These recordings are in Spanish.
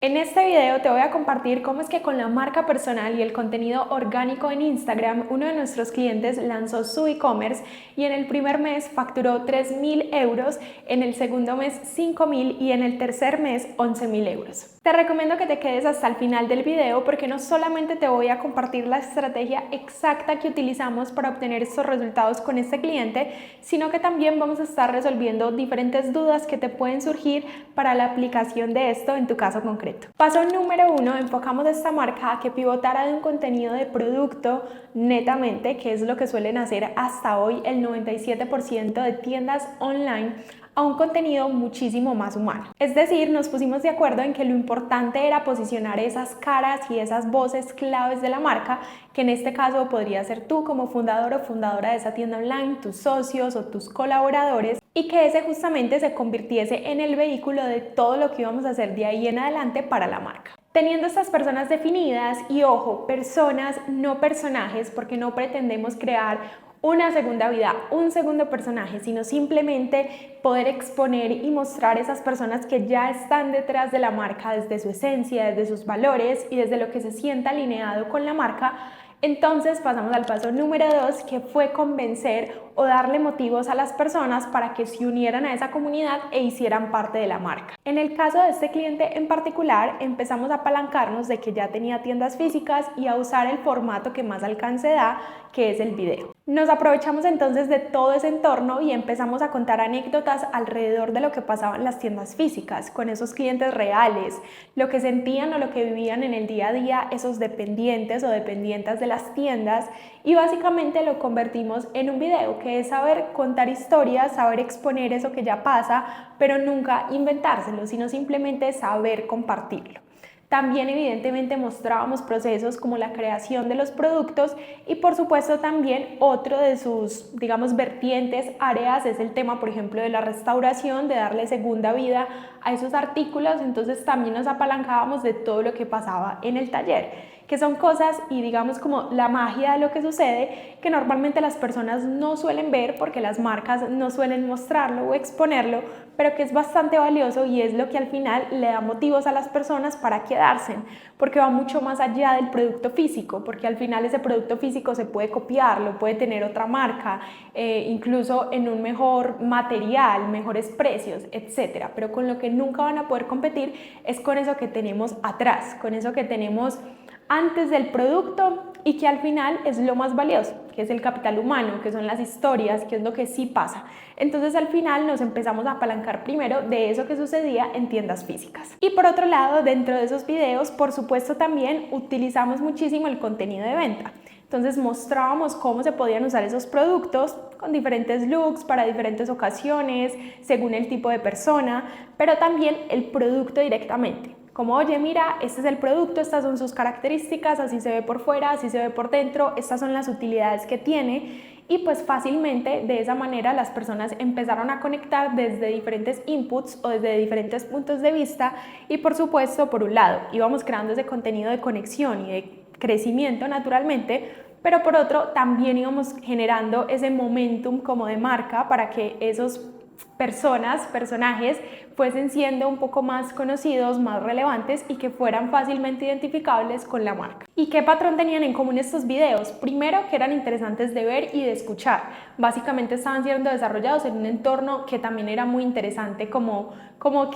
En este video te voy a compartir cómo es que con la marca personal y el contenido orgánico en Instagram, uno de nuestros clientes lanzó su e-commerce y en el primer mes facturó 3.000 euros, en el segundo mes 5.000 y en el tercer mes 11.000 euros. Te recomiendo que te quedes hasta el final del video porque no solamente te voy a compartir la estrategia exacta que utilizamos para obtener estos resultados con este cliente, sino que también vamos a estar resolviendo diferentes dudas que te pueden surgir para la aplicación de esto en tu caso concreto. Paso número 1, enfocamos a esta marca a que pivotara de un contenido de producto netamente, que es lo que suelen hacer hasta hoy el 97% de tiendas online, a un contenido muchísimo más humano. Es decir, nos pusimos de acuerdo en que lo importante era posicionar esas caras y esas voces claves de la marca, que en este caso podría ser tú como fundador o fundadora de esa tienda online, tus socios o tus colaboradores, y que ese justamente se convirtiese en el vehículo de todo lo que íbamos a hacer de ahí en adelante para la marca. Teniendo estas personas definidas y ojo, personas, no personajes, porque no pretendemos crear una segunda vida, un segundo personaje, sino simplemente poder exponer y mostrar esas personas que ya están detrás de la marca desde su esencia, desde sus valores y desde lo que se sienta alineado con la marca. Entonces pasamos al paso número 2, que fue convencer o darle motivos a las personas para que se unieran a esa comunidad e hicieran parte de la marca. En el caso de este cliente en particular, empezamos a apalancarnos de que ya tenía tiendas físicas y a usar el formato que más alcance da, que es el video. Nos aprovechamos entonces de todo ese entorno y empezamos a contar anécdotas alrededor de lo que pasaba en las tiendas físicas, con esos clientes reales, lo que sentían o lo que vivían en el día a día esos dependientes o dependientes de las tiendas, y básicamente lo convertimos en un video, que es saber contar historias, saber exponer eso que ya pasa, pero nunca inventárselo, sino simplemente saber compartirlo. También evidentemente mostrábamos procesos como la creación de los productos y por supuesto también otro de sus, digamos, vertientes, áreas, es el tema, por ejemplo, de la restauración, de darle segunda vida a esos artículos. Entonces también nos apalancábamos de todo lo que pasaba en el taller, que son cosas y digamos como la magia de lo que sucede que normalmente las personas no suelen ver porque las marcas no suelen mostrarlo o exponerlo, pero que es bastante valioso y es lo que al final le da motivos a las personas para quedarse, porque va mucho más allá del producto físico, porque al final ese producto físico se puede copiar, lo puede tener otra marca, incluso en un mejor material, mejores precios, etcétera, pero con lo que nunca van a poder competir es con eso que tenemos atrás, con eso que tenemos antes del producto y que al final es lo más valioso, que es el capital humano, que son las historias, que es lo que sí pasa. Entonces al final nos empezamos a apalancar primero de eso que sucedía en tiendas físicas. Y por otro lado, dentro de esos videos, por supuesto también utilizamos muchísimo el contenido de venta. Entonces mostrábamos cómo se podían usar esos productos con diferentes looks para diferentes ocasiones, según el tipo de persona, pero también el producto directamente. Como, oye, mira, este es el producto, estas son sus características, así se ve por fuera, así se ve por dentro, estas son las utilidades que tiene, y pues fácilmente de esa manera las personas empezaron a conectar desde diferentes inputs o desde diferentes puntos de vista y por supuesto, por un lado, íbamos creando ese contenido de conexión y de crecimiento naturalmente, pero por otro también íbamos generando ese momentum como de marca para que esos personajes fuesen siendo un poco más conocidos, más relevantes y que fueran fácilmente identificables con la marca. ¿Y qué patrón tenían en común estos videos? Primero, que eran interesantes de ver y de escuchar. Básicamente estaban siendo desarrollados en un entorno que también era muy interesante, como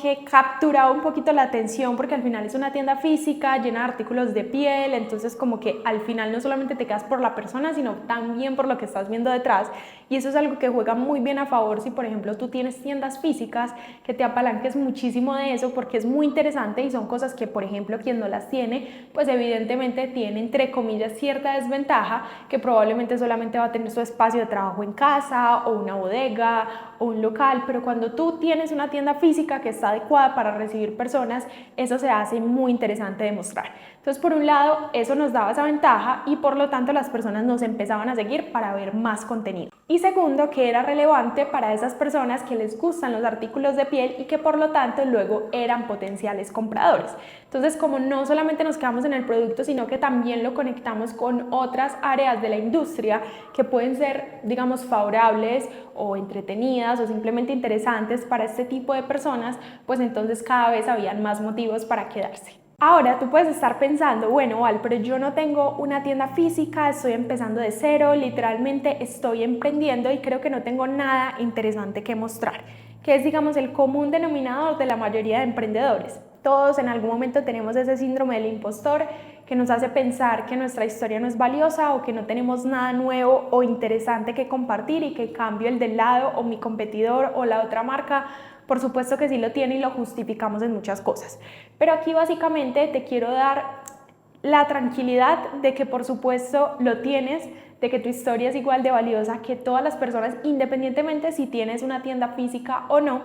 que capturaba un poquito la atención, porque al final es una tienda física llena de artículos de piel, entonces como que al final no solamente te quedas por la persona, sino también por lo que estás viendo detrás, y eso es algo que juega muy bien a favor si por ejemplo tú tienes tiendas físicas, que te apalanques muchísimo de eso porque es muy interesante y son cosas que por ejemplo quien no las tiene pues evidentemente tiene entre comillas cierta desventaja, que probablemente solamente va a tener su espacio de trabajo en casa o una bodega o un local, pero cuando tú tienes una tienda física que está adecuada para recibir personas, eso se hace muy interesante de mostrar. Entonces por un lado eso nos daba esa ventaja y por lo tanto las personas nos empezaban a seguir para ver más contenido. Y segundo, que era relevante para esas personas que les gustan los artículos de piel y que por lo tanto luego eran potenciales compradores. Entonces, como no solamente nos quedamos en el producto, sino que también lo conectamos con otras áreas de la industria que pueden ser, digamos, favorables o entretenidas o simplemente interesantes para este tipo de personas, pues entonces cada vez habían más motivos para quedarse. Ahora tú puedes estar pensando, bueno, Val, pero yo no tengo una tienda física, estoy empezando de cero, literalmente estoy emprendiendo y creo que no tengo nada interesante que mostrar, que es, digamos, el común denominador de la mayoría de emprendedores. Todos en algún momento tenemos ese síndrome del impostor que nos hace pensar que nuestra historia no es valiosa o que no tenemos nada nuevo o interesante que compartir y que cambio el del lado o mi competidor o la otra marca. Por supuesto que sí lo tiene y lo justificamos en muchas cosas. Pero aquí básicamente te quiero dar la tranquilidad de que por supuesto lo tienes, de que tu historia es igual de valiosa que todas las personas, independientemente si tienes una tienda física o no.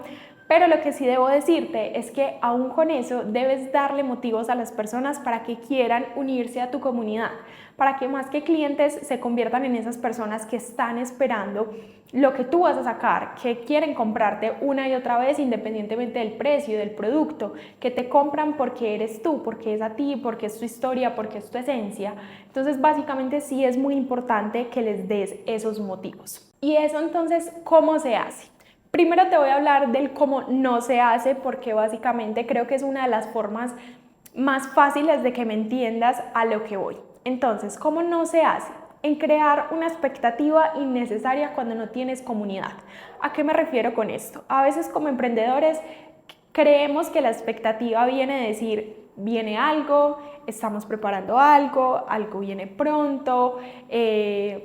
Pero lo que sí debo decirte es que aún con eso debes darle motivos a las personas para que quieran unirse a tu comunidad, para que más que clientes se conviertan en esas personas que están esperando lo que tú vas a sacar, que quieren comprarte una y otra vez independientemente del precio, del producto, que te compran porque eres tú, porque es a ti, porque es tu historia, porque es tu esencia. Entonces básicamente sí es muy importante que les des esos motivos. Y eso entonces, ¿cómo se hace? Primero te voy a hablar del cómo no se hace, porque básicamente creo que es una de las formas más fáciles de que me entiendas a lo que voy. Entonces, ¿cómo no se hace? En crear una expectativa innecesaria cuando no tienes comunidad. ¿A qué me refiero con esto? A veces como emprendedores creemos que la expectativa viene de decir, viene algo, estamos preparando algo, algo viene pronto,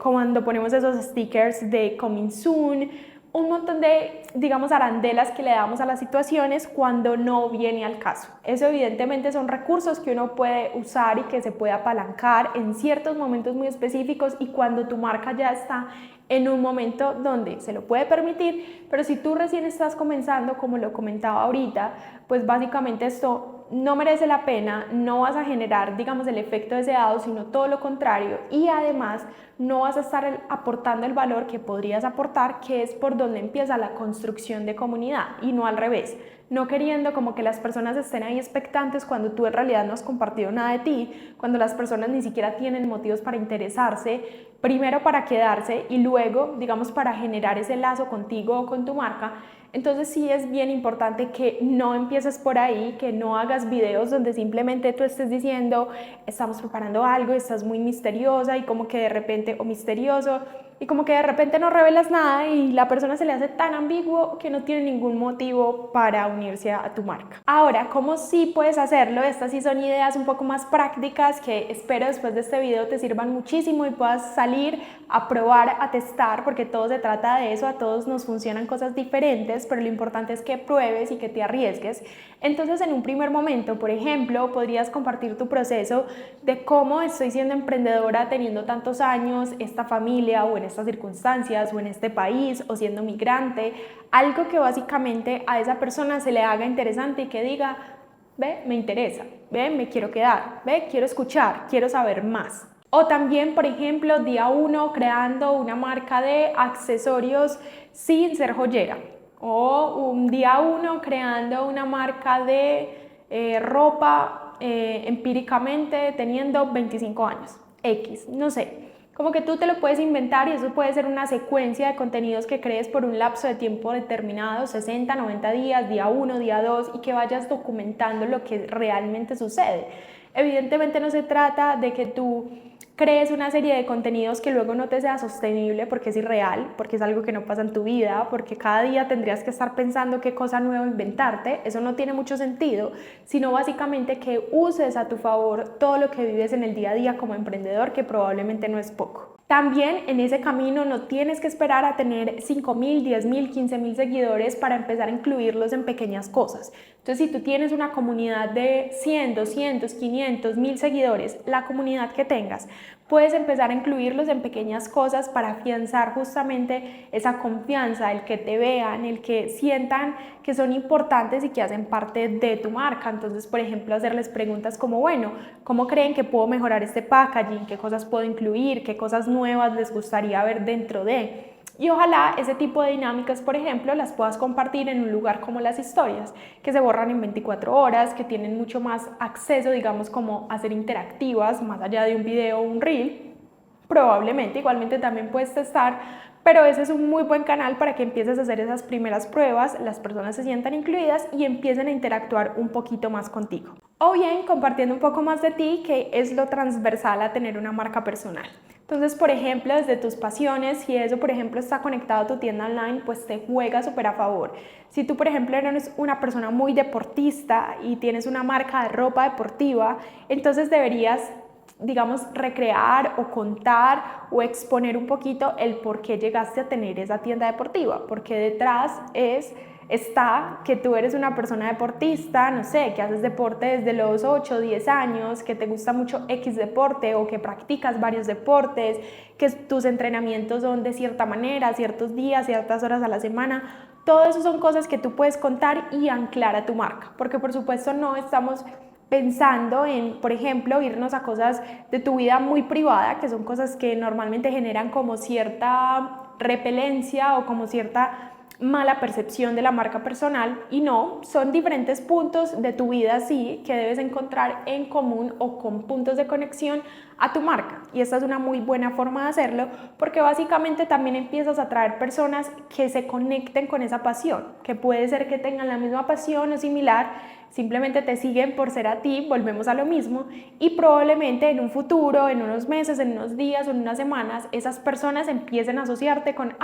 cuando ponemos esos stickers de coming soon, un montón de, digamos, arandelas que le damos a las situaciones cuando no viene al caso. Eso evidentemente son recursos que uno puede usar y que se puede apalancar en ciertos momentos muy específicos y cuando tu marca ya está en un momento donde se lo puede permitir, pero si tú recién estás comenzando, como lo comentaba ahorita, pues básicamente esto no merece la pena, no vas a generar, digamos, el efecto deseado, sino todo lo contrario, y además no vas a estar aportando el valor que podrías aportar, que es por donde empieza la construcción de comunidad y no al revés, no queriendo como que las personas estén ahí expectantes cuando tú en realidad no has compartido nada de ti, cuando las personas ni siquiera tienen motivos para interesarse, primero para quedarse y luego, digamos, para generar ese lazo contigo o con tu marca. Entonces sí es bien importante que no empieces por ahí, que no hagas videos donde simplemente tú estés diciendo estamos preparando algo, estás muy misteriosa y como que de repente, o misterioso, y como que de repente no revelas nada y la persona se le hace tan ambiguo que no tiene ningún motivo para unirse a tu marca. Ahora, ¿cómo sí puedes hacerlo? Estas sí son ideas un poco más prácticas que espero después de este video te sirvan muchísimo y puedas salir a probar, a testar, porque todo se trata de eso, a todos nos funcionan cosas diferentes, pero lo importante es que pruebes y que te arriesgues. Entonces, en un primer momento, por ejemplo, podrías compartir tu proceso de cómo estoy siendo emprendedora teniendo tantos años, esta familia o en estas circunstancias o en este país o siendo migrante, algo que básicamente a esa persona se le haga interesante y que diga, ve, me interesa, ve, me quiero quedar, ve, quiero escuchar, quiero saber más. O también, por ejemplo, día 1 creando una marca de accesorios sin ser joyera. O un día 1 creando una marca de ropa empíricamente teniendo 25 años. X, no sé. Como que tú te lo puedes inventar y eso puede ser una secuencia de contenidos que crees por un lapso de tiempo determinado, 60, 90 días, día 1, día 2, y que vayas documentando lo que realmente sucede. Evidentemente no se trata de que tú crees una serie de contenidos que luego no te sea sostenible porque es irreal, porque es algo que no pasa en tu vida, porque cada día tendrías que estar pensando qué cosa nueva inventarte. Eso no tiene mucho sentido, sino básicamente que uses a tu favor todo lo que vives en el día a día como emprendedor, que probablemente no es poco. También en ese camino no tienes que esperar a tener 5.000, 10.000, 15.000 seguidores para empezar a incluirlos en pequeñas cosas. Entonces, si tú tienes una comunidad de 100, 200, 500, 1.000 seguidores, la comunidad que tengas, puedes empezar a incluirlos en pequeñas cosas para afianzar justamente esa confianza, el que te vean, el que sientan que son importantes y que hacen parte de tu marca. Entonces, por ejemplo, hacerles preguntas como, bueno, ¿cómo creen que puedo mejorar este packaging? ¿Qué cosas puedo incluir? ¿Qué cosas nuevas les gustaría ver dentro de? Y ojalá ese tipo de dinámicas, por ejemplo, las puedas compartir en un lugar como las historias, que se borran en 24 horas, que tienen mucho más acceso, digamos, como a ser interactivas, más allá de un video o un reel. Probablemente, igualmente también puedes testar, pero ese es un muy buen canal para que empieces a hacer esas primeras pruebas, las personas se sientan incluidas y empiecen a interactuar un poquito más contigo. O bien compartiendo un poco más de ti, que es lo transversal a tener una marca personal. Entonces, por ejemplo, desde tus pasiones, si eso, por ejemplo, está conectado a tu tienda online, pues te juega súper a favor. Si tú, por ejemplo, eres una persona muy deportista y tienes una marca de ropa deportiva, entonces deberías, digamos, recrear o contar o exponer un poquito el por qué llegaste a tener esa tienda deportiva, porque detrás está que tú eres una persona deportista, no sé, que haces deporte desde los 8 o 10 años, que te gusta mucho X deporte o que practicas varios deportes, que tus entrenamientos son de cierta manera, ciertos días, ciertas horas a la semana. Todo eso son cosas que tú puedes contar y anclar a tu marca, porque por supuesto no estamos pensando en, por ejemplo, irnos a cosas de tu vida muy privada, que son cosas que normalmente generan como cierta repelencia o como cierta mala percepción de la marca personal, y no, son diferentes puntos de tu vida, sí, que debes encontrar en común o con puntos de conexión a tu marca, y esta es una muy buena forma de hacerlo porque básicamente también empiezas a atraer personas que se conecten con esa pasión, que puede ser que tengan la misma pasión o similar, simplemente te siguen por ser a ti, volvemos a lo mismo, y probablemente en un futuro, en unos meses, en unos días o en unas semanas, esas personas empiecen a asociarte con,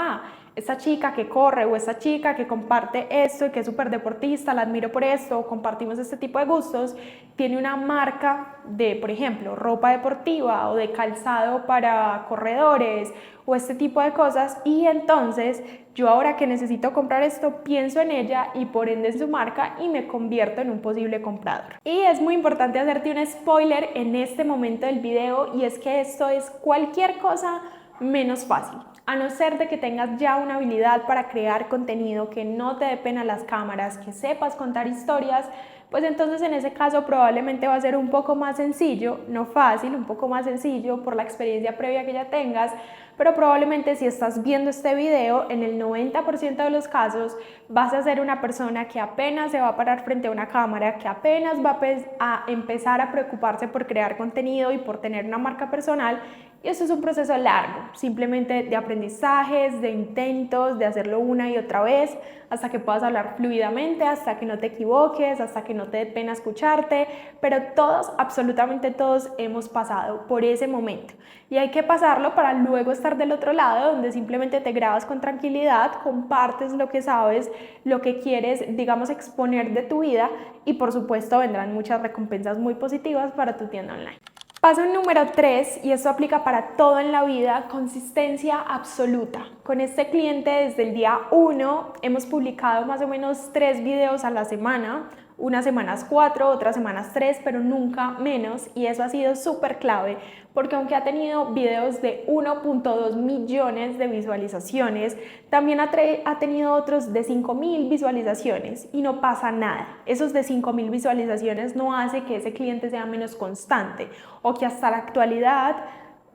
esta chica que corre o esta chica que comparte esto y que es súper deportista, la admiro por esto, o compartimos este tipo de gustos, tiene una marca de, por ejemplo, ropa deportiva o de calzado para corredores o este tipo de cosas, y entonces yo ahora que necesito comprar esto pienso en ella y por ende en su marca y me convierto en un posible comprador. Y es muy importante hacerte un spoiler en este momento del video, y es que esto es cualquier cosa menos fácil. A no ser de que tengas ya una habilidad para crear contenido, que no te dé pena las cámaras, que sepas contar historias, pues entonces en ese caso probablemente va a ser un poco más sencillo, no fácil, un poco más sencillo por la experiencia previa que ya tengas, pero probablemente si estás viendo este video, en el 90% de los casos vas a ser una persona que apenas se va a parar frente a una cámara, que apenas va a empezar a preocuparse por crear contenido y por tener una marca personal. Y eso es un proceso largo, simplemente de aprendizajes, de intentos, de hacerlo una y otra vez, hasta que puedas hablar fluidamente, hasta que no te equivoques, hasta que no te dé pena escucharte, pero todos, absolutamente todos, hemos pasado por ese momento. Y hay que pasarlo para luego estar del otro lado, donde simplemente te grabas con tranquilidad, compartes lo que sabes, lo que quieres, digamos, exponer de tu vida, y por supuesto vendrán muchas recompensas muy positivas para tu tienda online. Paso número 3, y esto aplica para todo en la vida: consistencia absoluta. Con este cliente desde el día 1 hemos publicado más o menos 3 videos a la semana, unas semanas 4, otras semanas 3, pero nunca menos, y eso ha sido súper clave, porque aunque ha tenido videos de 1.2 millones de visualizaciones, también ha tenido otros de 5.000 visualizaciones, y no pasa nada. Esos de 5.000 visualizaciones no hace que ese cliente sea menos constante, o que hasta la actualidad,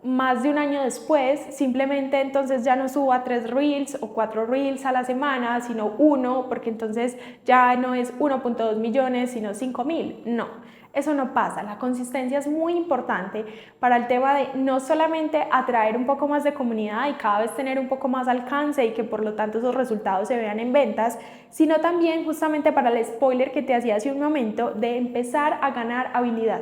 más de un año después, simplemente entonces ya no suba 3 reels o 4 reels a la semana, sino 1, porque entonces ya no es 1.2 millones, sino 5.000. No, eso no pasa. La consistencia es muy importante para el tema de no solamente atraer un poco más de comunidad y cada vez tener un poco más alcance y que por lo tanto esos resultados se vean en ventas, sino también justamente para el spoiler que te hacía hace un momento, de empezar a ganar habilidad,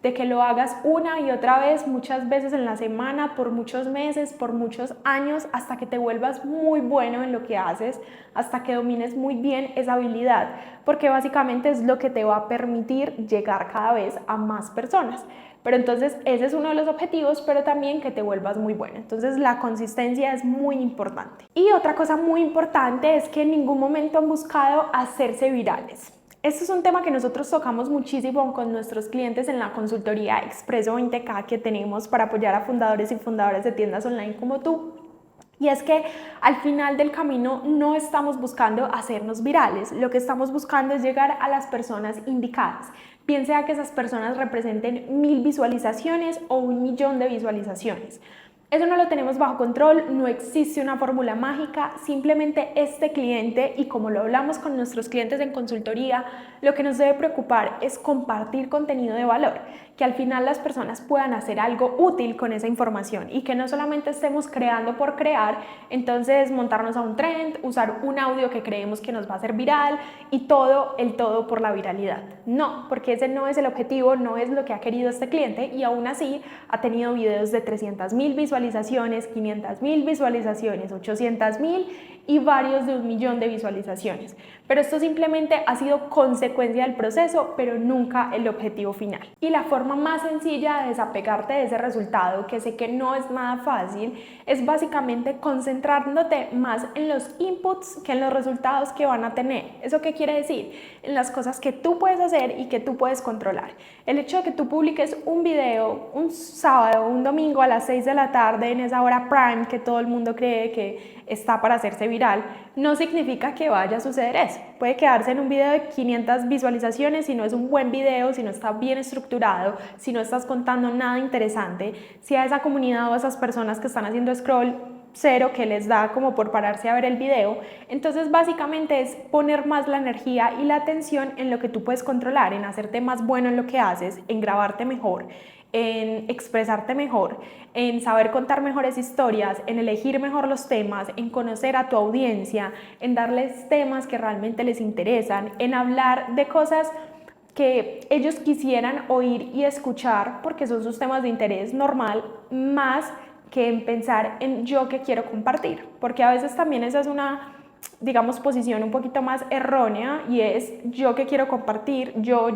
de que lo hagas una y otra vez, muchas veces en la semana, por muchos meses, por muchos años, hasta que te vuelvas muy bueno en lo que haces, hasta que domines muy bien esa habilidad, porque básicamente es lo que te va a permitir llegar cada vez a más personas. Pero entonces ese es uno de los objetivos, pero también que te vuelvas muy bueno. Entonces la consistencia es muy importante. Y otra cosa muy importante es que en ningún momento han buscado hacerse virales. Este es un tema que nosotros tocamos muchísimo con nuestros clientes en la consultoría Expreso 20K que tenemos para apoyar a fundadores y fundadoras de tiendas online como tú. Y es que al final del camino no estamos buscando hacernos virales, lo que estamos buscando es llegar a las personas indicadas. Bien sea que esas personas representen 1.000 visualizaciones o 1 millón de visualizaciones. Eso no lo tenemos bajo control, no existe una fórmula mágica, simplemente este cliente, y como lo hablamos con nuestros clientes en consultoría, lo que nos debe preocupar es compartir contenido de valor, que al final las personas puedan hacer algo útil con esa información y que no solamente estemos creando por crear, entonces montarnos a un trend, usar un audio que creemos que nos va a hacer viral y todo por la viralidad. No, porque ese no es el objetivo, no es lo que ha querido este cliente, y aún así ha tenido videos de 300,000 visualizaciones, 500,000 visualizaciones, 800,000 y varios de 1,000,000 de visualizaciones. Pero esto simplemente ha sido consecuencia del proceso, pero nunca el objetivo final. Y la forma más sencilla de desapegarte de ese resultado, que sé que no es nada fácil, es básicamente concentrándote más en los inputs que en los resultados que van a tener. ¿Eso qué quiere decir? En las cosas que tú puedes hacer y que tú puedes controlar. El hecho de que tú publiques un video un sábado o un domingo a las 6 de la tarde en esa hora prime que todo el mundo cree que está para hacerse viral, no significa que vaya a suceder eso. Puede quedarse en un video de 500 visualizaciones si no es un buen video, si no está bien estructurado, si no estás contando nada interesante, si a esa comunidad o a esas personas que están haciendo scroll cero que les da como por pararse a ver el video. Entonces básicamente es poner más la energía y la atención en lo que tú puedes controlar, en hacerte más bueno en lo que haces, en grabarte mejor, en expresarte mejor, en saber contar mejores historias, en elegir mejor los temas, en conocer a tu audiencia, en darles temas que realmente les interesan, en hablar de cosas que ellos quisieran oír y escuchar porque son sus temas de interés normal, más que en pensar en yo que quiero compartir, porque a veces también esa es una, digamos, posición un poquito más errónea, y es yo que quiero compartir, yo,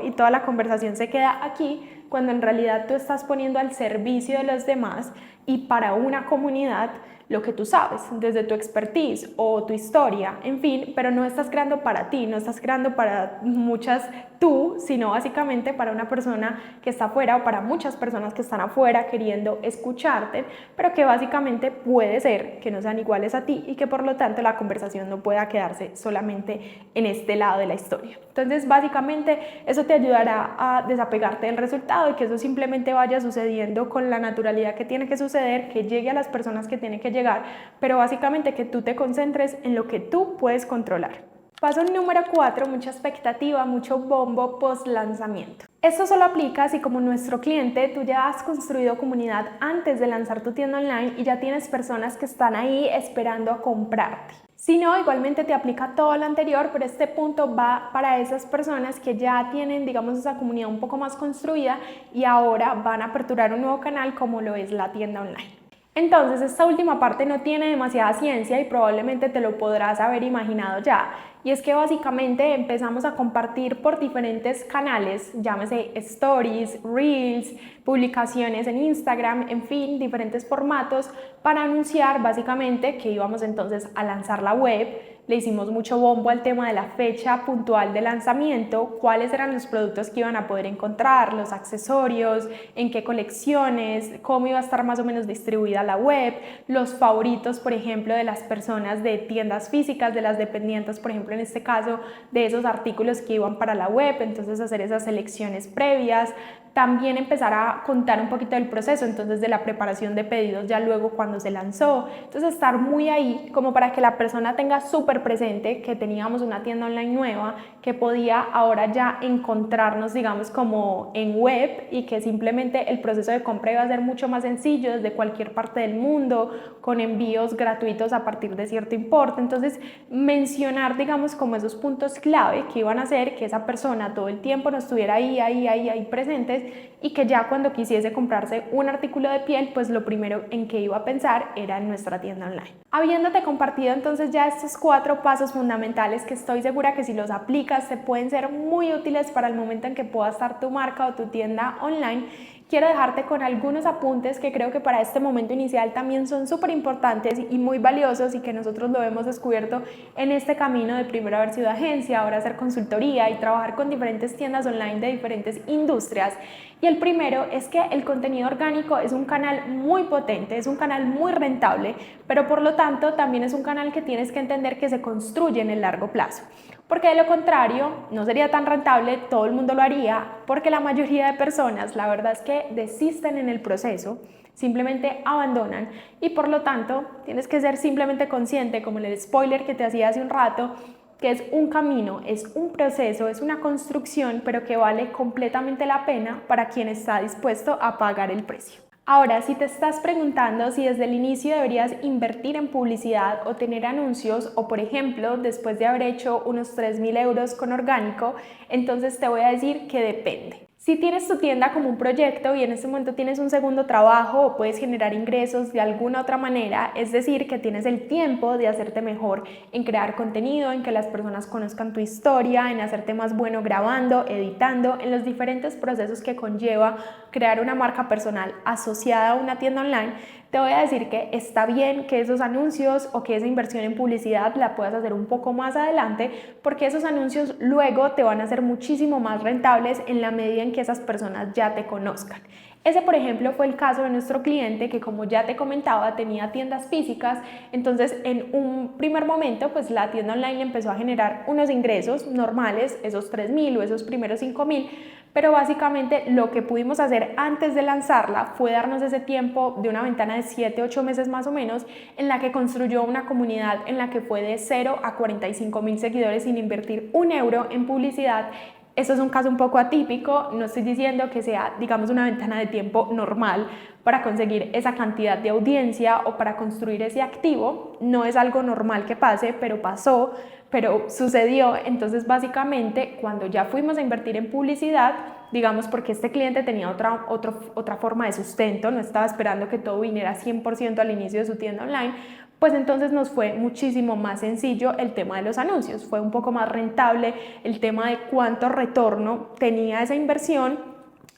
y toda la conversación se queda aquí, cuando en realidad tú estás poniendo al servicio de los demás y para una comunidad lo que tú sabes, desde tu expertise o tu historia, en fin, pero no estás creando para ti, no estás creando para muchas tú, sino básicamente para una persona que está afuera, o para muchas personas que están afuera queriendo escucharte, pero que básicamente puede ser que no sean iguales a ti y que por lo tanto la conversación no pueda quedarse solamente en este lado de la historia. Entonces básicamente eso te ayudará a desapegarte del resultado y que eso simplemente vaya sucediendo con la naturalidad que tiene que suceder, que llegue a las personas que tiene que llegar, pero básicamente que tú te concentres en lo que tú puedes controlar. Paso número 4, mucha expectativa, mucho bombo post lanzamiento. Esto solo aplica si, como nuestro cliente, tú ya has construido comunidad antes de lanzar tu tienda online y ya tienes personas que están ahí esperando a comprarte. Si no, igualmente te aplica todo lo anterior, pero este punto va para esas personas que ya tienen, digamos, esa comunidad un poco más construida y ahora van a aperturar un nuevo canal como lo es la tienda online. Entonces, esta última parte no tiene demasiada ciencia y probablemente te lo podrás haber imaginado ya. Y es que básicamente empezamos a compartir por diferentes canales, llámese stories, reels, publicaciones en Instagram, en fin, diferentes formatos para anunciar básicamente que íbamos entonces a lanzar la web. Le hicimos mucho bombo al tema de la fecha puntual de lanzamiento, cuáles eran los productos que iban a poder encontrar, los accesorios, en qué colecciones, cómo iba a estar más o menos distribuida la web, los favoritos, por ejemplo, de las personas de tiendas físicas, de las dependientes, por ejemplo, en este caso, de esos artículos que iban para la web, entonces hacer esas selecciones previas. También empezar a contar un poquito del proceso, entonces de la preparación de pedidos ya luego cuando se lanzó. Entonces estar muy ahí como para que la persona tenga súper presente que teníamos una tienda online nueva, que podía ahora ya encontrarnos, digamos, como en web, y que simplemente el proceso de compra iba a ser mucho más sencillo desde cualquier parte del mundo, con envíos gratuitos a partir de cierto importe. Entonces mencionar, digamos, como esos puntos clave que iban a hacer que esa persona todo el tiempo no estuviera ahí presentes, y que ya cuando quisiese comprarse un artículo de piel, pues lo primero en que iba a pensar era en nuestra tienda online. Habiéndote compartido entonces ya estos 4 pasos fundamentales que estoy segura que si los aplicas te pueden ser muy útiles para el momento en que pueda estar tu marca o tu tienda online, quiero dejarte con algunos apuntes que creo que para este momento inicial también son súper importantes y muy valiosos, y que nosotros lo hemos descubierto en este camino de primero haber sido agencia, ahora hacer consultoría y trabajar con diferentes tiendas online de diferentes industrias. Y el primero es que el contenido orgánico es un canal muy potente, es un canal muy rentable, pero por lo tanto también es un canal que tienes que entender que se construye en el largo plazo. porque de lo contrario no sería tan rentable, todo el mundo lo haría, porque la mayoría de personas, la verdad es que desisten en el proceso, simplemente abandonan y por lo tanto tienes que ser simplemente consciente, como el spoiler que te hacía hace un rato, que es un camino, es un proceso, es una construcción, pero que vale completamente la pena para quien está dispuesto a pagar el precio. Ahora, si te estás preguntando si desde el inicio deberías invertir en publicidad o tener anuncios, o por ejemplo, después de haber hecho unos 3.000 euros con orgánico, entonces te voy a decir que depende. Si tienes tu tienda como un proyecto y en este momento tienes un segundo trabajo o puedes generar ingresos de alguna otra manera, es decir, que tienes el tiempo de hacerte mejor en crear contenido, en que las personas conozcan tu historia, en hacerte más bueno grabando, editando, en los diferentes procesos que conlleva crear una marca personal asociada a una tienda online, te voy a decir que está bien que esos anuncios o que esa inversión en publicidad la puedas hacer un poco más adelante, porque esos anuncios luego te van a ser muchísimo más rentables en la medida en que esas personas ya te conozcan. Ese, por ejemplo, fue el caso de nuestro cliente que, como ya te comentaba, tenía tiendas físicas. Entonces, en un primer momento, pues la tienda online empezó a generar unos ingresos normales, esos 3.000 o esos primeros 5.000, pero básicamente lo que pudimos hacer antes de lanzarla fue darnos ese tiempo de una ventana de 7-8 meses más o menos, en la que construyó una comunidad en la que fue de 0 a 45.000 seguidores sin invertir un euro en publicidad. Eso es un caso un poco atípico, no estoy diciendo que sea, digamos, una ventana de tiempo normal para conseguir esa cantidad de audiencia o para construir ese activo, no es algo normal que pase, pero pasó, pero sucedió. Entonces básicamente cuando ya fuimos a invertir en publicidad, digamos porque este cliente tenía otra forma de sustento, no estaba esperando que todo viniera 100% al inicio de su tienda online, pues entonces nos fue muchísimo más sencillo el tema de los anuncios, fue un poco más rentable el tema de cuánto retorno tenía esa inversión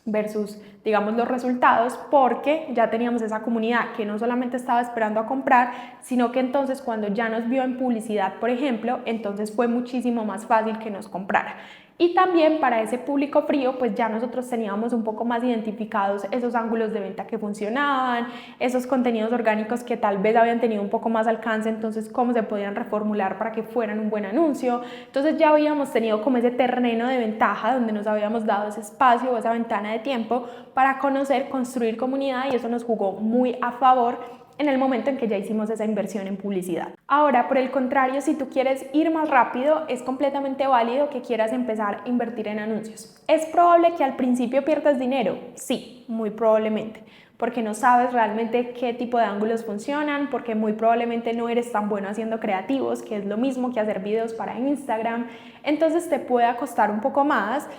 versus, digamos, los resultados, porque ya teníamos esa comunidad que no solamente estaba esperando a comprar, sino que entonces cuando ya nos vio en publicidad, por ejemplo, entonces fue muchísimo más fácil que nos comprara. Y también para ese público frío, pues ya nosotros teníamos un poco más identificados esos ángulos de venta que funcionaban, esos contenidos orgánicos que tal vez habían tenido un poco más alcance, entonces cómo se podían reformular para que fueran un buen anuncio. Entonces ya habíamos tenido como ese terreno de ventaja donde nos habíamos dado ese espacio o esa ventana de tiempo para conocer, construir comunidad, y eso nos jugó muy a favor en el momento en que ya hicimos esa inversión en publicidad. Ahora, por el contrario, si tú quieres ir más rápido, es completamente válido que quieras empezar a invertir en anuncios. ¿Es probable que al principio pierdas dinero? Sí, muy probablemente, porque no sabes realmente qué tipo de ángulos funcionan, porque muy probablemente no eres tan bueno haciendo creativos, que es lo mismo que hacer videos para Instagram. Entonces te puede costar un poco más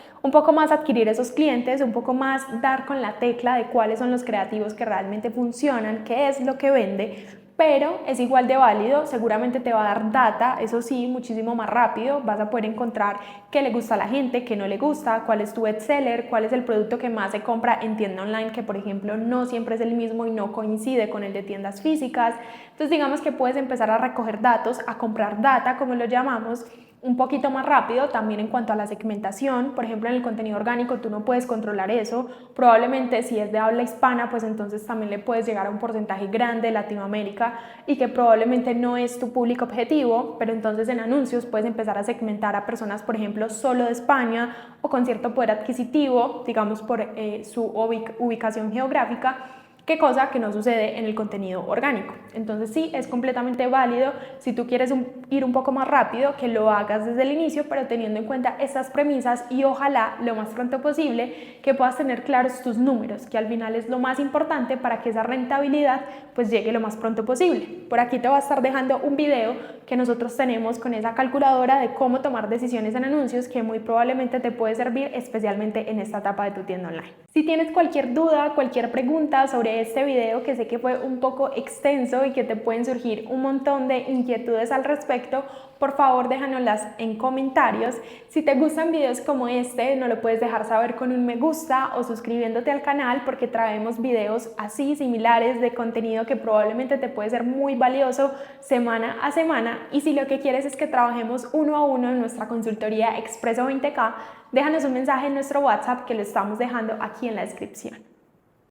adquirir esos clientes, un poco más dar con la tecla de cuáles son los creativos que realmente funcionan, qué es lo que vende, pero es igual de válido, seguramente te va a dar data, eso sí, muchísimo más rápido, vas a poder encontrar qué le gusta a la gente, qué no le gusta, cuál es tu bestseller, cuál es el producto que más se compra en tienda online, que por ejemplo no siempre es el mismo y no coincide con el de tiendas físicas. Entonces digamos que puedes empezar a recoger datos, a comprar data, como lo llamamos, un poquito más rápido. También en cuanto a la segmentación, por ejemplo en el contenido orgánico tú no puedes controlar eso, probablemente si es de habla hispana pues entonces también le puedes llegar a un porcentaje grande de Latinoamérica y que probablemente no es tu público objetivo, pero entonces en anuncios puedes empezar a segmentar a personas por ejemplo solo de España o con cierto poder adquisitivo, digamos por su ubicación geográfica. ¿Qué cosa que no sucede en el contenido orgánico? Entonces sí, es completamente válido si tú quieres ir un poco más rápido, que lo hagas desde el inicio, pero teniendo en cuenta estas premisas y ojalá lo más pronto posible que puedas tener claros tus números, que al final es lo más importante para que esa rentabilidad pues llegue lo más pronto posible. Por aquí te voy a estar dejando un video que nosotros tenemos con esa calculadora de cómo tomar decisiones en anuncios que muy probablemente te puede servir especialmente en esta etapa de tu tienda online. Si tienes cualquier duda, cualquier pregunta sobre este video, que sé que fue un poco extenso y que te pueden surgir un montón de inquietudes al respecto, por favor déjanoslas en comentarios. Si te gustan videos como este, no lo puedes dejar saber con un me gusta o suscribiéndote al canal, porque traemos videos así similares de contenido que probablemente te puede ser muy valioso semana a semana. Y si lo que quieres es que trabajemos uno a uno en nuestra consultoría Expreso 20K, déjanos un mensaje en nuestro WhatsApp que lo estamos dejando aquí en la descripción.